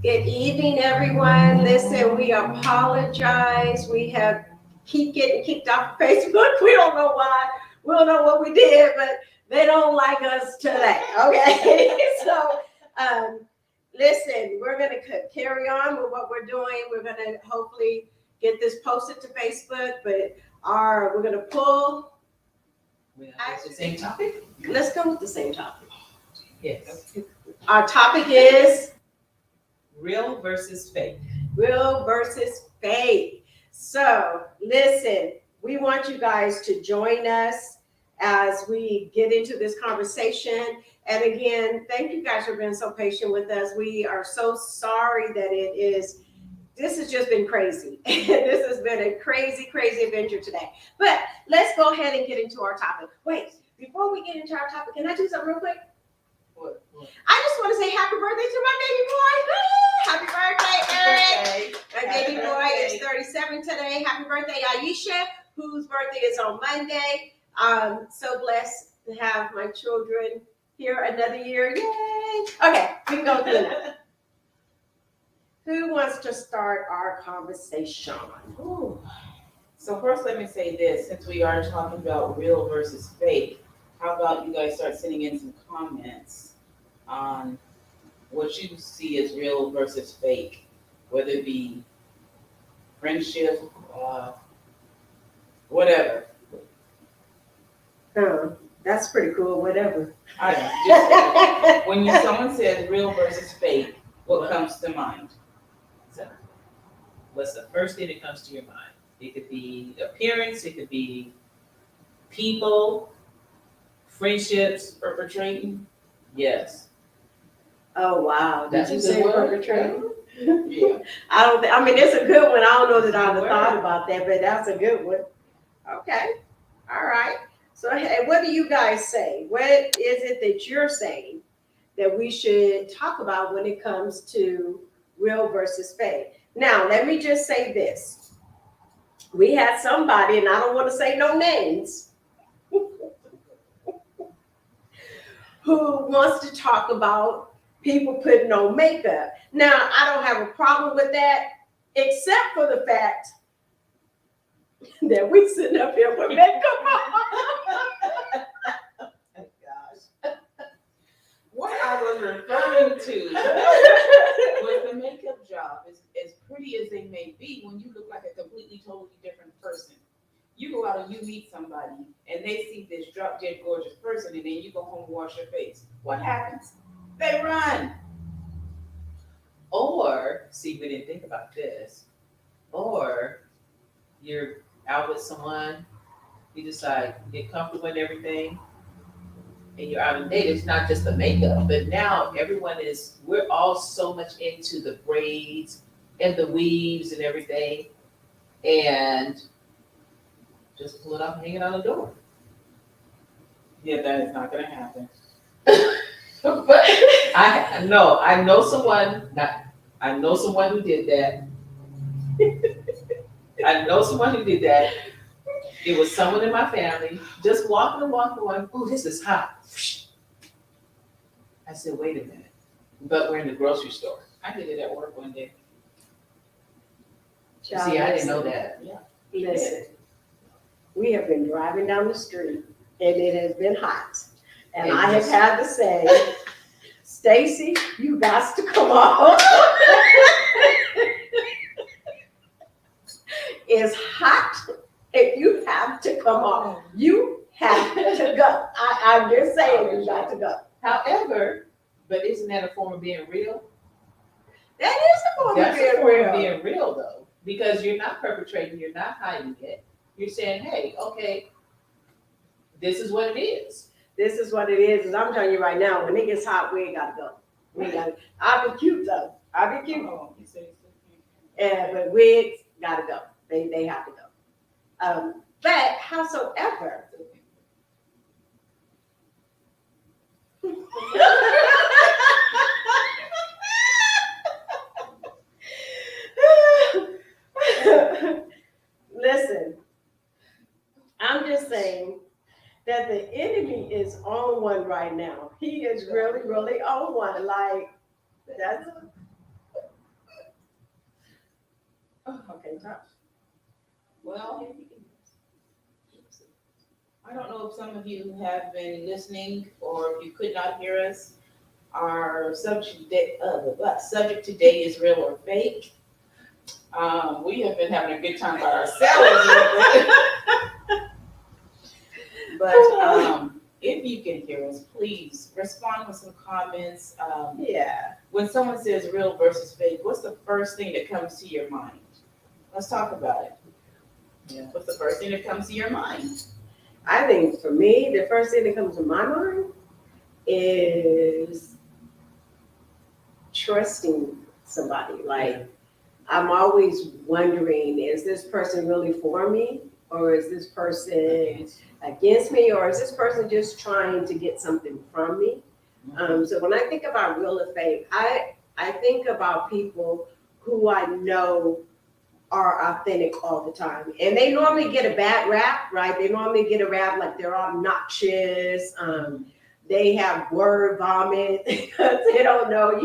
Good evening, everyone. Listen, we apologize. We have keep getting kicked off Facebook. We don't know why. We don't know what we did, but they don't like us today. Okay, so um, listen, we're going to carry on with what we're doing. We're going to hopefully get this posted to Facebook, but we're going to pull. It's the same topic? Let's go with the same topic. Yes. Our topic is Real versus fake. real versus fake. So, listen, we want you guys to join us as we get into this conversation. And again, thank you guys for being so patient with us. We are so sorry that this has just been crazy. This has been a crazy, crazy adventure today. But let's go ahead and get into our topic. Wait, before we get into our topic, can I do something real quick? What? I just want to say happy birthday to my baby boy. Happy birthday, Eric. My baby boy is 37 today. Happy birthday, Aisha, whose birthday is on Monday. So blessed to have my children here another year. Yay. Okay, we can go through that. Who wants to start our conversation? Ooh. So first, let me say this: since we are talking about real versus fake, how about you guys start sending in some comments on what you see as real versus fake, whether it be friendship, whatever. That's pretty cool, whatever. When someone says real versus fake, what comes to mind? So, what's the first thing that comes to your mind? It could be appearance, it could be people, friendships. Perpetrating? Yes. Oh, wow. Did That's you a say good word. perpetrator? Yeah. I mean, it's a good one. I don't know that I would have Word. thought about that, but that's a good one. Okay. All right. So, hey, what do you guys say? What is it that you're saying that we should talk about when it comes to real versus fake? Now, let me just say this. We had somebody, and I don't want to say no names, who wants to talk about people putting on makeup. Now, I don't have a problem with that, except for the fact that we sitting up here with makeup on. Oh, gosh. What I was referring to was the makeup job. As pretty as they may be, when you look like a completely, totally different person. You go out and you meet somebody, and they see this drop dead gorgeous person, and then you go home and wash your face. What happens? They run. Or, see, we didn't think about this. Or you're out with someone, you decide get comfortable and everything, and you're out on a date. It's not just the makeup, but now we're all so much into the braids and the weaves and everything, and just pull it off and hang it on the door. Yeah, that is not going to happen. But I know someone. I know someone who did that. I know someone who did that. It was someone in my family just walking and walking, going, "Ooh, this is hot." I said, "Wait a minute," but we're in the grocery store. I did it at work one day. See, I didn't know that. Yeah. Listen, we have been driving down the street, and it has been hot. And I have had to say, Stacy, you got to come on. It's hot, and you have to come on. You have to go. I'm just saying, you got to go. However, but isn't that a form of being real? That is a form of That's a being form of real. being real, though, because you're not perpetrating, you're not hiding it. You're saying, "Hey, okay, this is what it is." This is what it is. And I'm telling you right now, when it gets hot, we ain't got to go. We ain't got to. I'll be cute though. I'll be cute. Oh, you say But wigs got to go. They have to go. But howsoever. Listen, I'm just saying that the enemy is on one right now. He is really, really on one. Like, that's Okay, Josh. Well, I don't know if some of you have been listening or if you could not hear us. Our subject today is real or fake. We have been having a good time by ourselves. But if you can hear us, please respond with some comments. Yeah. When someone says real versus fake, what's the first thing that comes to your mind? Let's talk about it. Yeah. What's the first thing that comes to your mind? I think for me, the first thing that comes to my mind is trusting somebody. Like, I'm always wondering, is this person really for me? Or is this person against me? Or is this person just trying to get something from me? So when I think about real or fake, I think about people who I know are authentic all the time. And they normally get a bad rap, right? They normally get a rap like they're obnoxious. They have word vomit because they don't know,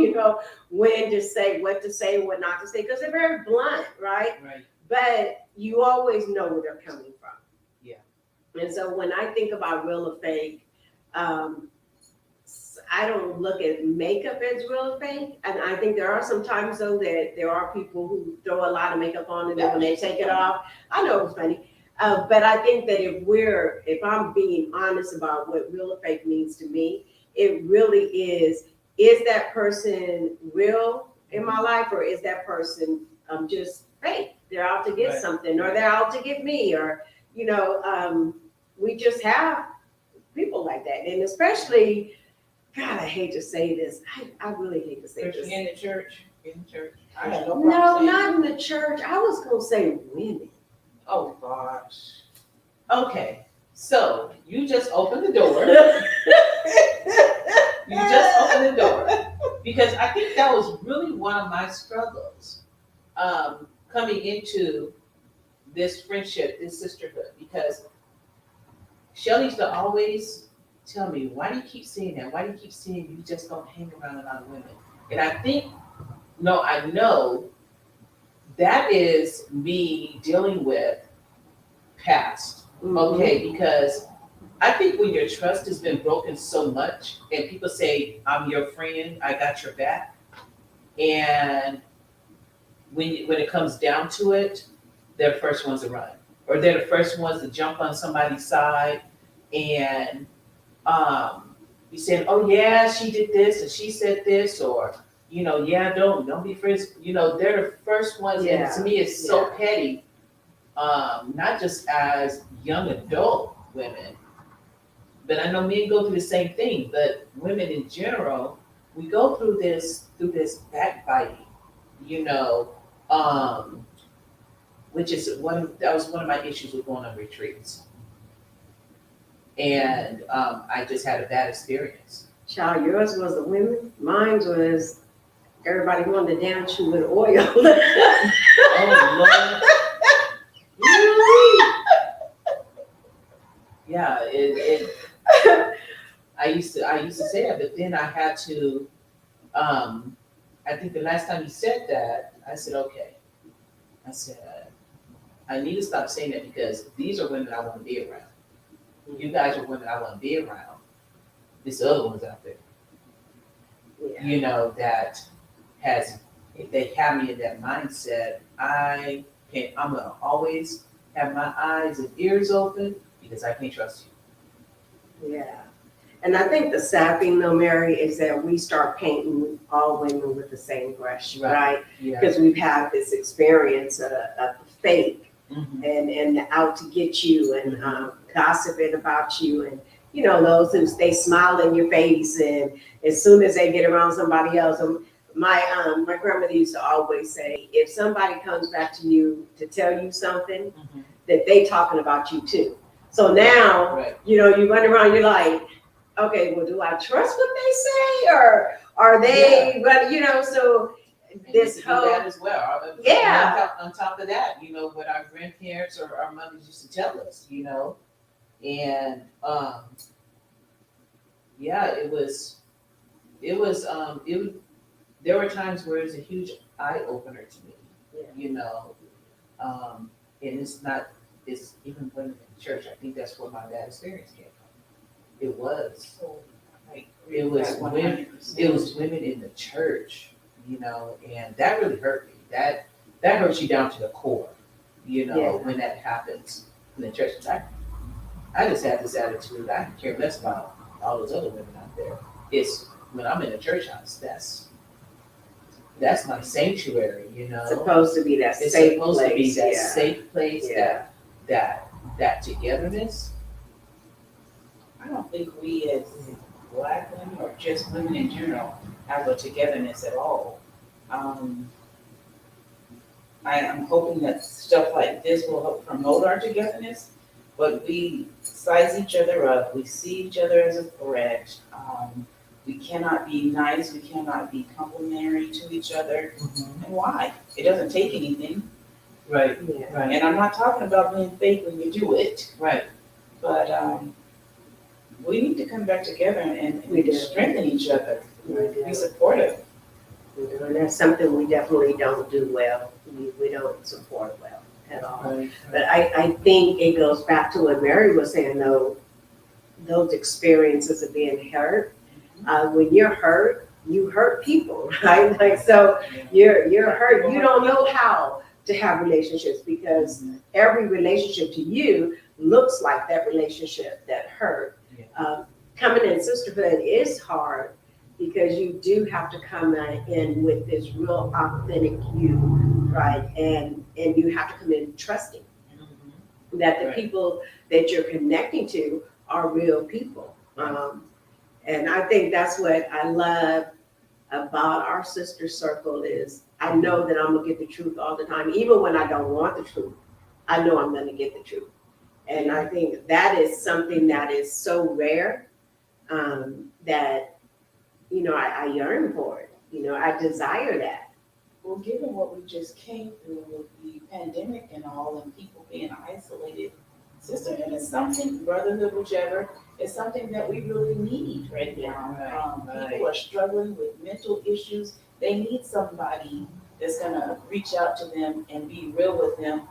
when to say, what to say, what not to say, because they're very blunt, right? Right. But you always know where they're coming from. Yeah. And so when I think about real or fake, I don't look at makeup as real or fake. And I think there are some times though that there are people who throw a lot of makeup on and then when they take it off, I know it's funny. But I think that if I'm being honest about what real or fake means to me, it really is that person real in my life or is that person just fake? They're out to get Right. something or they're out to get me or, we just have people like that. And especially, God, I hate to say this. I really hate to say this. Especially in the church. I have no problem No, saying not in the church. I was going to say women. Oh, gosh. Okay, so you just opened the door. You just opened the door. Because I think that was really one of my struggles coming into this friendship, this sisterhood. Because Shelly used to always tell me, why do you keep saying that? Why do you keep saying you just don't hang around a lot of women? And I know that is me dealing with past. Okay, because I think when your trust has been broken so much and people say, I'm your friend, I got your back. And when it comes down to it, they're the first ones to run. Or they're the first ones to jump on somebody's side and be saying, oh yeah, she did this and she said this, or, yeah, don't be friends. They're the first ones, and to me it's so petty. Not just as young adult women, but I know men go through the same thing, but women in general, we go through this backbiting, which is that was one of my issues with going on retreats. And I just had a bad experience. Child, yours was the women. Mine was everybody wanted to dance you with oil. Oh Lord. Yeah, I used to say that, but then I had to. I think the last time you said that, I said, okay. I said, I need to stop saying that because these are women I want to be around. You guys are women I want to be around. This other one's out there. Yeah. That if they have me in that mindset, I'm gonna always have my eyes and ears open because I can't trust you. Yeah. And I think the sad thing though, Mary, is that we start painting all women with the same brush, right? Yeah. Because we've had this experience of fake Mm-hmm. and out to get you and gossiping about you and those who stay smile in your face and as soon as they get around somebody else. My grandmother used to always say, if somebody comes back to you to tell you something, that they talking about you too. So now, Right. you run around, you're like, okay, well, do I trust what they say or are they, but so And this you can do that as well. Yeah. On top of that, what our grandparents or our mothers used to tell us, and yeah, there were times where it was a huge eye opener to me, And it's even women in church. I think that's where my bad experience came from. It was. It was women. It was women in the church, and that really hurt me. That hurts you down to the core, Yeah. when that happens in the church. I just had this attitude. I care less about all those other women out there. It's when I'm in a church house. That's my sanctuary. It's supposed to be that It's safe supposed place. to be that Yeah. safe place. Yeah. That togetherness. I don't think we as Black women or just women in general have a togetherness at all. I am hoping that stuff like this will help promote our togetherness, but we size each other up. We see each other as a threat. We cannot be nice. We cannot be complimentary to each other. And why? It doesn't take anything. Right. Yeah. Right. And I'm not talking about being fake when you do it, Right. but we need to come back together and We do. strengthen each other. We do. Be supportive. And that's something we definitely don't do well. We don't support well at all. Right. But I think it goes back to what Mary was saying, though, those experiences of being hurt. When you're hurt, you hurt people, right? Like, so you're hurt. You don't know how to have relationships because every relationship to you looks like that relationship that hurt. Coming in sisterhood is hard because you do have to come in with this real authentic you, right? And you have to come in trusting that the Right. people that you're connecting to are real people. And I think that's what I love about our sister circle is I know that I'm gonna get the truth all the time. Even when I don't want the truth, I know I'm gonna get the truth. And I think that is something that is so rare that, I yearn for it. I desire that. Well, given what we just came through with the pandemic and all, and people being isolated, sisterhood is something, brotherhood, whichever, is something that we really need right now. People are struggling with mental issues. They need somebody that's gonna reach out to them and be real with them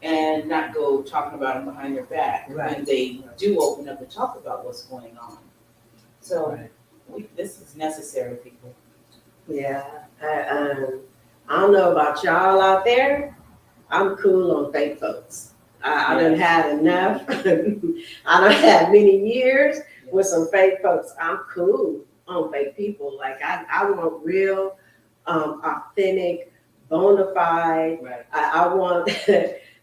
and not go talking about them behind their back when they do open up and talk about what's going on. So this is necessary, people. Yeah. I don't know about y'all out there. I'm cool on fake folks. I done had enough. I done had many years with some fake folks. I'm cool on fake people. Like I want real, authentic, bona fide. Right. I want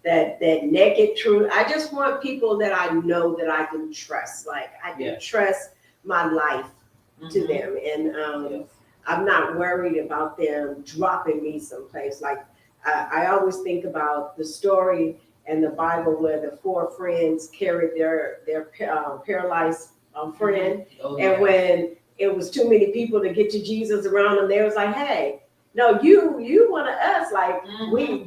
that naked truth. I just want people that I know that I can trust. Like I can trust my life to them. And I'm not worried about them dropping me someplace. Like I always think about the story in the Bible where the 4 friends carried their paralyzed friend. And when it was too many people to get to Jesus around them, they was like, hey, no, you one of us, like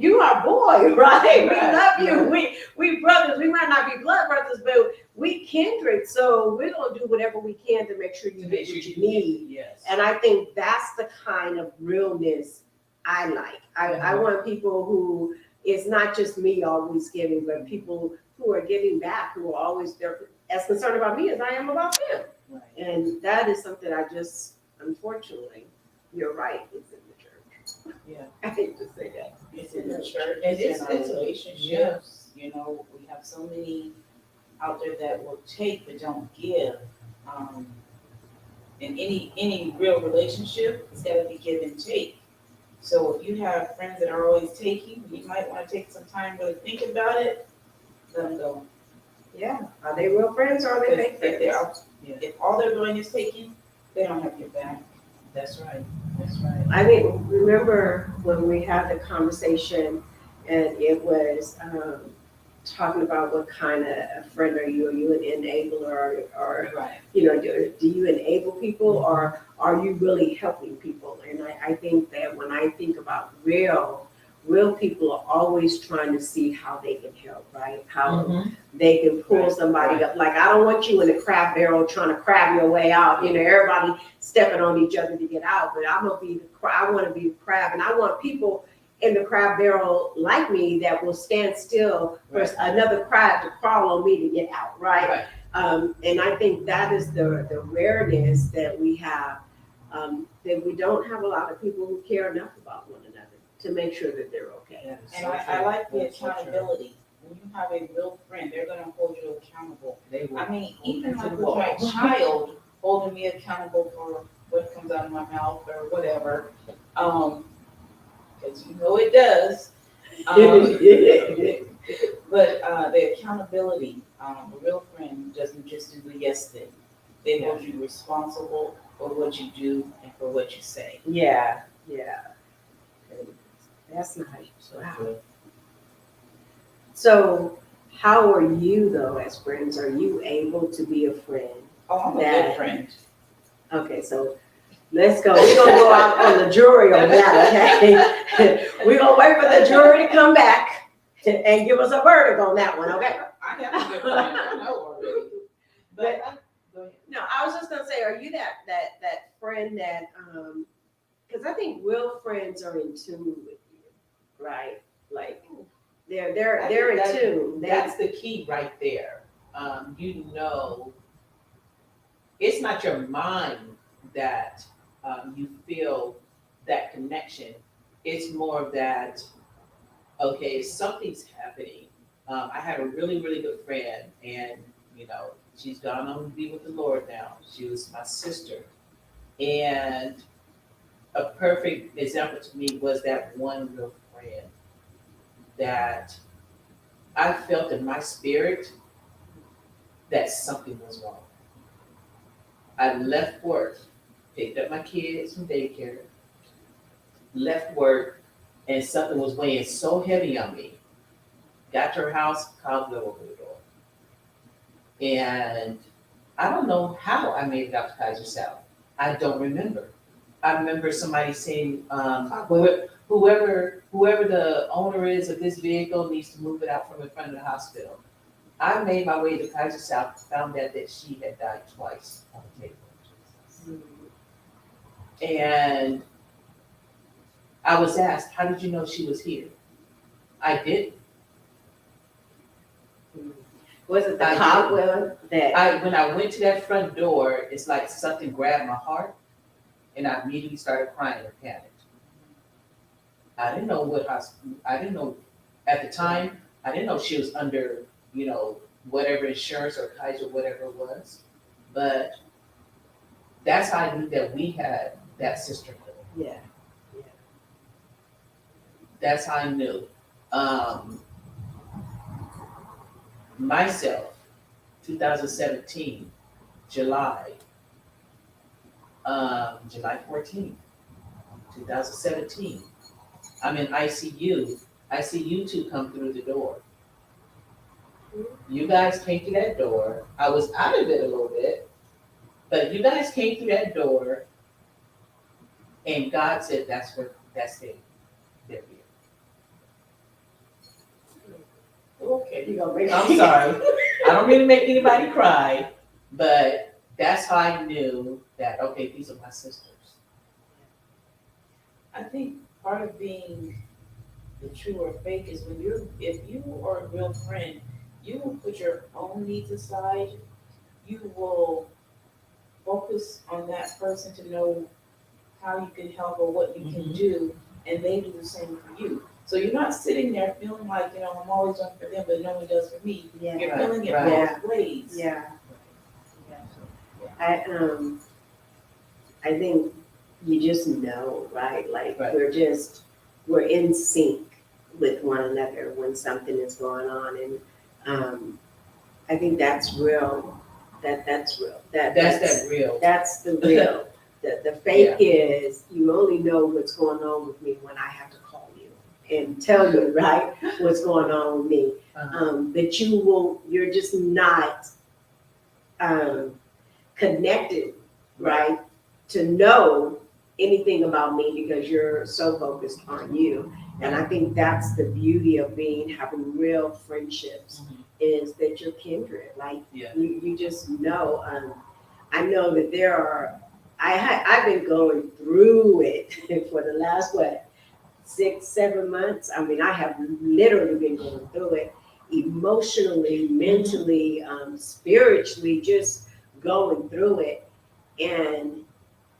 you are boy, right? We love you. We brothers. We might not be blood brothers, but we kindred. So we're gonna do whatever we can to make sure you get what you need. Yes. And I think that's the kind of realness I like. I want people who it's not just me always giving, but people who are giving back, who are always there, as concerned about me as I am about them. Right. And that is something I just, unfortunately, you're right, it's in the church. Yeah. I hate to say that. It's in the church, And it's in our it's relationships. We have so many out there that will take but don't give. In any real relationship, it's got to be give and take. So if you have friends that are always taking, you might want to take some time to really think about it. Let them go. Yeah, are they real friends or are they fake friends? If all they're doing is taking, they don't have your back. That's right. That's right. I mean, remember when we had the conversation and it was talking about what kind of a friend are you? Are you an enabler or Right. do you enable people or are you really helping people? And I think that when I think about real people are always trying to see how they can help, right? How they can pull somebody up. Like, I don't want you in a crab barrel trying to crab your way out. Everybody stepping on each other to get out. But I want to be the crab and I want people in the crab barrel like me that will stand still for Right. another crab to crawl on me to get out, right? Right. And I think that is the rareness that we have, that we don't have a lot of people who care enough about one another to make sure that they're okay. That is And so I true. like the That's so true. accountability. When you have a real friend, they're gonna hold you accountable. They will. I mean, hold even you to like the with my wall. child holding me accountable for what comes out of my mouth or whatever, because you know it does. But the accountability, a real friend doesn't just do the yes thing. They hold you responsible for what you do and for what you say. Yeah, yeah. That's nice. So Wow. good. So how are you though as friends? Are you able to be a friend? Oh, I'm a That- good friend. Okay, so let's go. We're gonna go out on the jury on that, okay? We're gonna wait for the jury to come back and give us a verdict on that one, okay? I have a good friend. I know already. But go ahead. No, I was just gonna say, are you that friend that, because I think real friends are in tune with you, right? Like they're in That- tune. That's the key right there. You know, it's not your mind that you feel that connection. It's more of that, okay, something's happening. I had a really, really good friend, and you know, she's gone on to be with the Lord now. She was my sister. And a perfect example to me was that one real friend that I felt in my spirit that something was wrong. I left work, picked up my kids from daycare, left work, and something was weighing so heavy on me. Got to her house, called the door. And I don't know how I made it out to Kaiser South. I don't remember. I remember somebody saying, whoever the owner is of this vehicle needs to move it out from in front of the hospital. I made my way to Kaiser South, found out that she had died twice on the table. And I was asked, how did you know she was here? I didn't. Was it the I cobweb that? When I went to that front door, it's like something grabbed my heart, and I immediately started crying and panicked. I didn't know I didn't know at the time. I didn't know she was under, you know, whatever insurance or Kaiser, whatever it was. But that's how I knew that we had that sisterhood. Yeah. That's how I knew. Myself, 2017, July 14th, 2017. I'm in ICU. I see you two come through the door. You guys came through that door. I was out of it a little bit, but you guys came through that door, and God said, that's it. They're here. Okay, you gonna make. I'm sorry. I don't really make anybody cry, but that's how I knew that, okay, these are my sisters. I think part of being the true or fake is if you are a real friend, you will put your own needs aside. You will focus on that person to know how you can help or what you can do, and they do the same for you. So you're not sitting there feeling like, you know, I'm always doing for them, but no one does for me. Yeah. You're feeling it Right. both ways. Yeah. I think you just know, right? Like Right. we're in sync with one another when something is going on, and I think that's real. That's real. That's that real. That's the real. The fake is you only know what's going on with me when I have to call you and tell you, right, what's going on with me. But you're just not connected, right, to know anything about me because you're so focused on you. And I think that's the beauty of having real friendships is that you're kindred. Like you just know. I know that I've been going through it for the last 6, 7 months. I mean, I have literally been going through it emotionally, mentally, spiritually, just going through it. And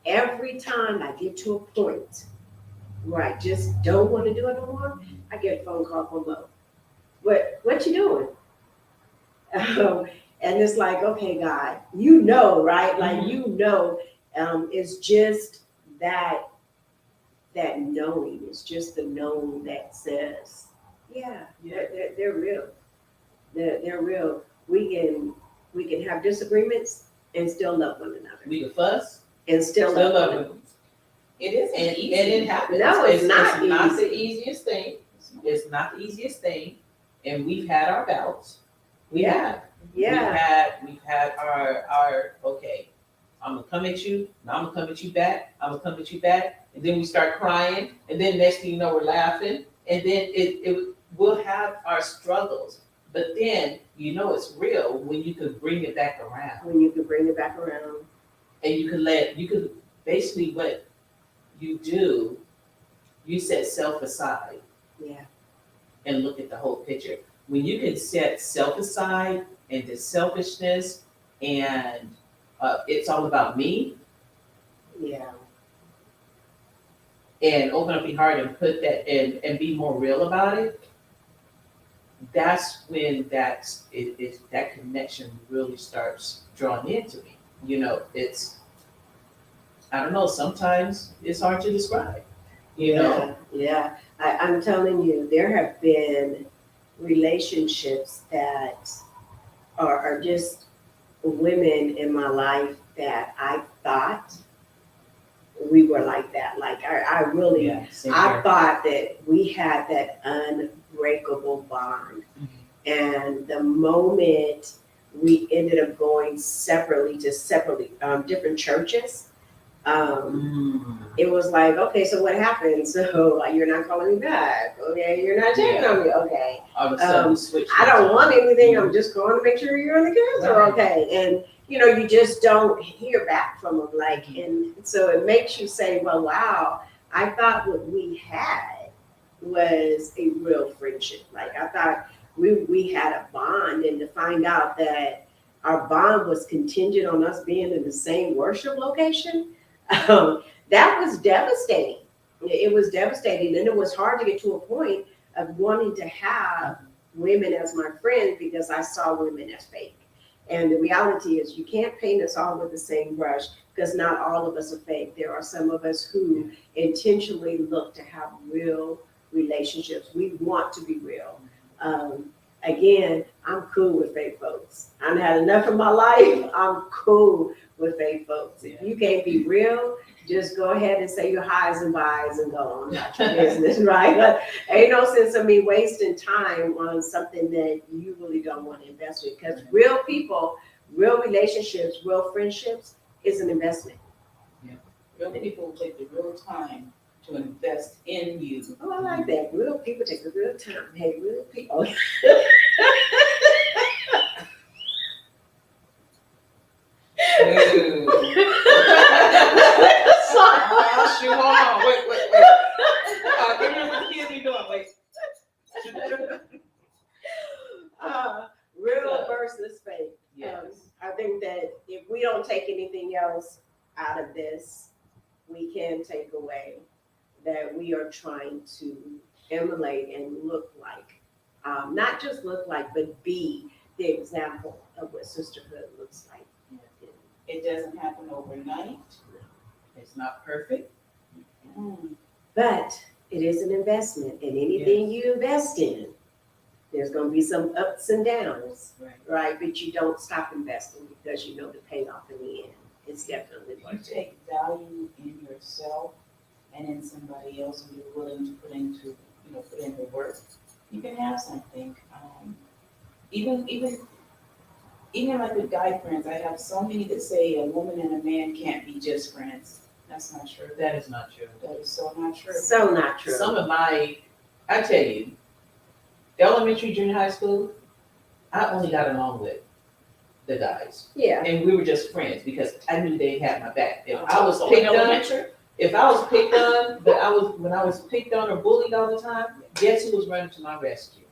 every time I get to a point where I just don't want to do it no more, I get a phone call from Mo. What you doing? And it's like, okay, God, you know, right? Like, you know, it's just that knowing. It's just the knowing that says, yeah, they're real. They're real. We can have disagreements and still love one another. We can fuss, And still still love love one them. another. It isn't And easy. it happens. No, it's not It's not the easy. easiest thing. It's not the easiest thing. And we've had our bouts. We have. Yeah. We've had our okay, I'm gonna come at you, and I'm gonna come at you back, I'm gonna come at you back, and then we start crying, and then next thing you know, we're laughing, and then we'll have our struggles. But then you know it's real when you can bring it back around. When you can bring it back around. And you can basically what you do, you set self aside Yeah. and look at the whole picture. When you can set self aside and the selfishness and it's all about me, Yeah. and open up your heart and put that in and be more real about it, that's when that connection really starts drawing into me. You know, it's, I don't know, sometimes it's hard to describe, you know? Yeah. I'm telling you, there have been relationships that are just women in my life that I thought we were like that. Like I really, Yeah, same I here. thought that we had that unbreakable bond. And the moment we ended up going separately to different churches, it was like, okay, so what happened? So like, you're not calling me back. Okay, you're not checking on me. Okay, All of a sudden, switch. I don't want anything. I'm just going to make sure you and the kids are Right. okay. And you know, you just don't hear back from them. Like, and so it makes you say, well, wow, I thought what we had was a real friendship. Like I thought we had a bond, and to find out that our bond was contingent on us being in the same worship location, that was devastating. It was devastating, and it was hard to get to a point of wanting to have women as my friends because I saw women as fake. And the reality is, you can't paint us all with the same brush because not all of us are fake. There are some of us who intentionally look to have real relationships. We want to be real. Again, I'm cool with fake folks. I've had enough of my life. I'm cool with fake folks. If you can't be real, just go ahead and say your highs and byes and go on about your business, right? But ain't no sense of me wasting time on something that you really don't want to invest with. Because real people, real relationships, real friendships is an investment. Real people will take the real time to invest in you. Oh, I like that. Real people take the real time. Hey, real people. Shoot, hold on, wait. Give me what the kids be doing, wait. Real versus fake. Yes. I think that if we don't take anything else out of this, we can take away that we are trying to emulate and look like, not just look like, but be the example of what sisterhood looks like. It doesn't happen overnight. It's not perfect. But it is an investment, and anything you invest in, there's going to be some ups and downs, right? But you don't stop investing because you know the payoff in the end. It's definitely If you worth it. take value in yourself and in somebody else, and you're willing to put in the work, you can have something. Even like with guy friends, I have so many that say a woman and a man can't be just friends. That's not true. That is not true. That is so not true. So not true. Some of I tell you, elementary, junior high school, I only got along with the guys. Yeah. And we were just friends because I knew they had my back. If I was Oh, in picked up, elementary? If I was picked on, when I was picked on or bullied all the time, guess who was running to my rescue?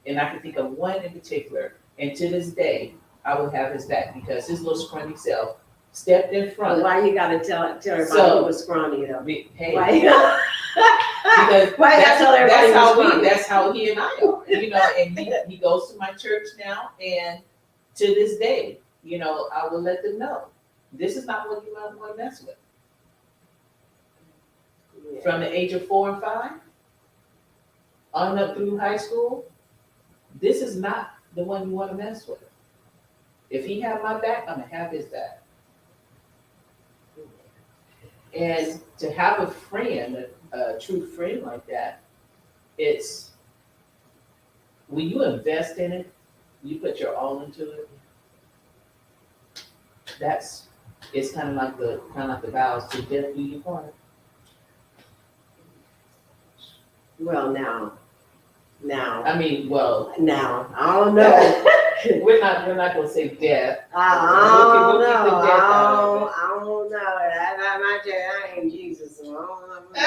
And I can think of one in particular, and to this day, I will have his back because his little scrawny self stepped in But front. why you gotta tell everybody So- he was scrawny though? Hey, Why? Because why you gotta tell everybody he was scrawny? that's how he and I are, and he goes to my church now, and to this day, I will let them know, this is not what you want to mess with. Yeah. From the age of 4 and 5, on up through high school, this is not the one you want to mess with. If he have my back, I'm gonna have his back. And to have a friend, a true friend like that, it's when you invest in it, you put your all into it. It's kind of like the vows to death do you part. Well, now, I mean, well, I don't know. we're not gonna say death. I We'll don't keep the know. death out of it. I don't know. I ain't Jesus, so I don't know.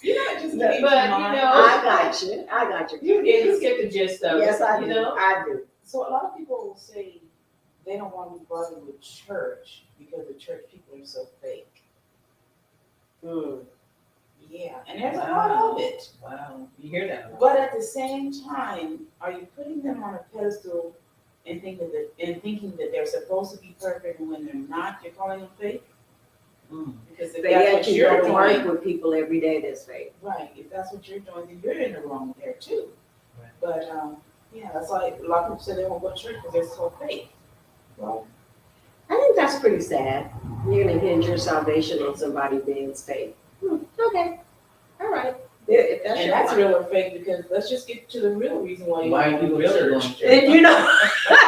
You know, just But, keep you in mind. know- I got you. You get the gist of it. Yes, I do. know? I do. So a lot of people will say they don't want to be brought into church because the church people are so fake. Mm. Yeah, and there's a lot of it. Wow, you hear that? a lot. But at the same time, are you putting them on a pedestal and thinking that they're supposed to be perfect, and when they're not, you're calling them fake? Because if But that's yet what you you're don't work doing, with people every day that's fake. right? If that's what you're doing, then you're in the wrong there too. Right. But yeah, that's why a lot of people say they won't go to church because they're so fake. Well, I think that's pretty sad. You're gonna hinge your salvation on somebody being fake. Okay, all right. If that's and your that's life. real or fake because let's just get to the real reason why you Why don't you wanna go to really church. going to And you know,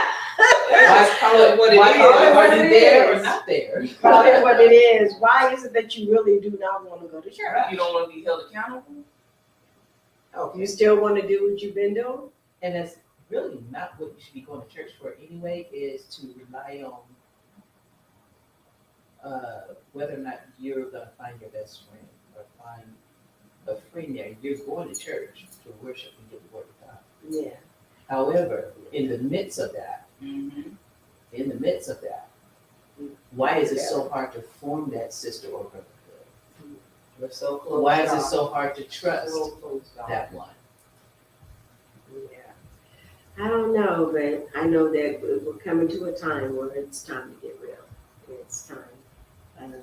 Why Call it what it why is. What was it it there is. or not there? call it what it is. Why is it that you really do not want to go to church? You don't want to be held accountable. You still want to do what you've been doing? And that's really not what you should be going to church for anyway, is to rely on whether or not you're going to find your best friend or find a friend there. You're going to church to worship and get the word of God. Yeah. However, in the midst of that, why is it so hard to form that sister or brotherhood? We're so close. Why is it so hard to trust So close, God. that one? Yeah. I don't know, but I know that we're coming to a time where it's time to get real. It's time.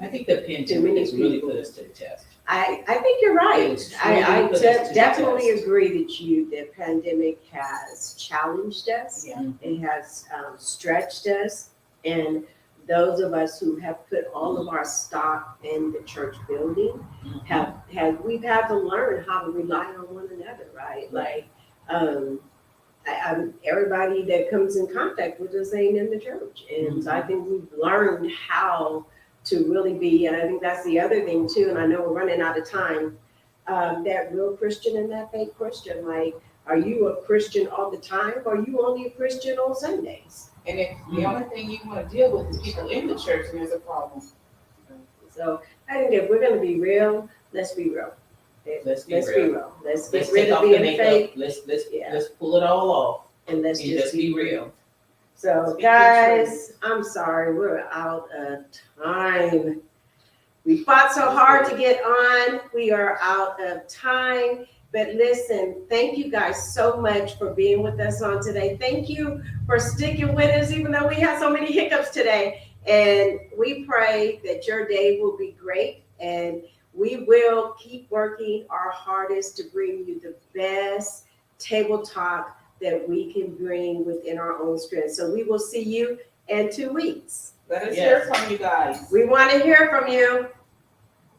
I think the pandemic has really put us to the test. I think you're right. It's truly I put us to the definitely test. agree that the pandemic has challenged us. Yeah. It has stretched us, and those of us who have put all of our stock in the church building we've had to learn how to rely on one another, right? Like, everybody that comes in contact with us ain't in the church, and so I think we've learned how to really be. And I think that's the other thing too. And I know we're running out of time. That real Christian and that fake Christian, like, are you a Christian all the time, or are you only a Christian on Sundays? And if the only thing you want to deal with is people in the church, then there's a problem. So I think if we're gonna be real, let's be real. Let's be Let's real. be real. Let's Let's get rid take of off the being makeup. fake, Let's Yeah. pull it all off and let's and just be real. So Speak guys, I'm sorry, we're out of time. We fought so hard to get on. We are out of time. But listen, thank you guys so much for being with us on today. Thank you for sticking with us, even though we had so many hiccups today. And we pray that your day will be great. And we will keep working our hardest to bring you the best table talk that we can bring within our own strength. So we will see you in 2 weeks. Let us Yes. hear from you guys. We want to hear from you.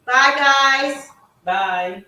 Bye, guys. Bye.